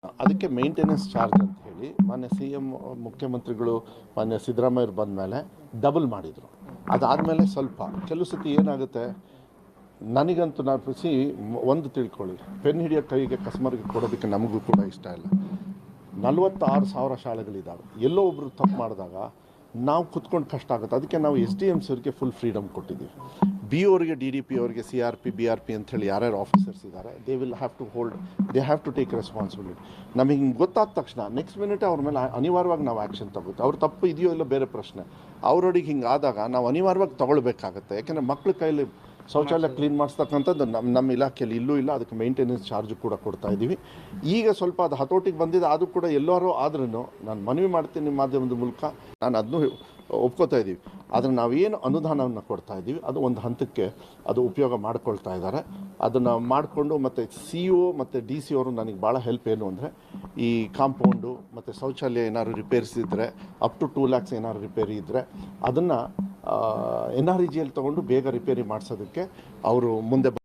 ಅದಕ್ಕೆ maintenance charge ಅಂತ ಹೇಳಿ ಮಾನ್ಯ CM ಮುಖ್ಯಮಂತ್ರಿಗಳು ಮಾನ್ಯ ಸಿದ್ದರಾಮಯ್ಯರು ಬಂದ ಮೇಲೆ ಡಬಲ್ ಮಾಡಿದರು. ಅದಾದಮೇಲೆ ಸ್ವಲ್ಪ ಕೆಲವು ಸತಿ ಏನಾಗುತ್ತೆ, ನನಗಂತೂ ನಾನು ಒಂದು ತಿಳ್ಕೊಳ್ಳಿ, ಪೆನ್ ಹಿಡಿಯೋ ಕೈಗೆ ಕಸ್ಟಮರ್ಗೆ ಕೊಡೋದಕ್ಕೆ ನಮಗೂ ಕೂಡ ಇಷ್ಟ ಇಲ್ಲ. 46,000 ಶಾಲೆಗಳಿದ್ದಾವೆ. ಎಲ್ಲೋ ಒಬ್ಬರು ತಪ್ಪು ಮಾಡಿದಾಗ ನಾವು ಕುತ್ಕೊಂಡು ಕಷ್ಟ ಆಗುತ್ತೆ. ಅದಕ್ಕೆ ನಾವು SDMs ಅವರಿಗೆ ಫುಲ್ ಫ್ರೀಡಮ್ ಕೊಟ್ಟಿದ್ದೀವಿ. BO ಅವರಿಗೆ, DDP ಅವರಿಗೆ, CRP, BRP ಅಂಥೇಳಿ ಯಾರ್ಯಾರು ಆಫೀಸರ್ಸ್ ಇದ್ದಾರೆ, they have to take responsibility. ನಮಗೆ ಹಿಂಗೆ ಗೊತ್ತಾದ ತಕ್ಷಣ ನೆಕ್ಸ್ಟ್ ಮಿನಿಟ್ ಅವ್ರ ಮೇಲೆ ಅನಿವಾರ್ಯವಾಗಿ ನಾವು ಆ್ಯಕ್ಷನ್ ತಗೋತೀವಿ. ಅವ್ರ ತಪ್ಪು ಇದೆಯೋ ಇಲ್ಲ ಬೇರೆ ಪ್ರಶ್ನೆ. ಅವರೊಡಿಗೆ ಹಿಂಗೆ ಆದಾಗ ನಾವು ಅನಿವಾರ್ಯವಾಗಿ ತೊಗೊಳ್ಬೇಕಾಗತ್ತೆ. ಯಾಕೆಂದರೆ ಮಕ್ಳ ಕೈಲಿ ಶೌಚಾಲಯ ಕ್ಲೀನ್ ಮಾಡಿಸ್ತಕ್ಕಂಥದ್ದು ನಮ್ಮ ಇಲಾಖೆಯಲ್ಲಿ ಇಲ್ಲೂ ಇಲ್ಲ. ಅದಕ್ಕೆ ಮೇಂಟೆನೆನ್ಸ್ ಚಾರ್ಜು ಕೂಡ ಕೊಡ್ತಾ ಇದ್ದೀವಿ. ಈಗ ಸ್ವಲ್ಪ ಅದು ಹತೋಟಿಗೆ ಬಂದಿದೆ. ಅದು ಕೂಡ ಎಲ್ಲರೂ ಆದ್ರೂ ನಾನು ಮನವಿ ಮಾಡ್ತೀನಿ ಮಾಧ್ಯಮದ ಮೂಲಕ, ನಾನು ಅದನ್ನು ಒಪ್ಕೋತಾ ಇದ್ದೀವಿ. ಆದರೆ ನಾವೇನು ಅನುದಾನವನ್ನು ಕೊಡ್ತಾ ಇದ್ದೀವಿ ಅದು ಒಂದು ಹಂತಕ್ಕೆ ಅದು ಉಪಯೋಗ ಮಾಡ್ಕೊಳ್ತಾ ಇದ್ದಾರೆ. ಅದನ್ನು ಮಾಡಿಕೊಂಡು ಮತ್ತು CO ಮತ್ತು DC ಅವರು ನನಗೆ ಭಾಳ ಹೆಲ್ಪ್ ಏನು ಅಂದರೆ, ಈ ಕಾಂಪೌಂಡು ಮತ್ತು ಶೌಚಾಲಯ ಏನಾದ್ರು ರಿಪೇರಿಸ್ ಇದ್ದರೆ ಅಪ್ ಟು 2 lakhs ಏನಾದ್ರು ರಿಪೇರಿ ಇದ್ದರೆ ಅದನ್ನು NREGಯಲ್ಲಿ ತೊಗೊಂಡು ಬೇಗ ರಿಪೇರಿ ಮಾಡಿಸೋದಕ್ಕೆ ಅವರು ಮುಂದೆ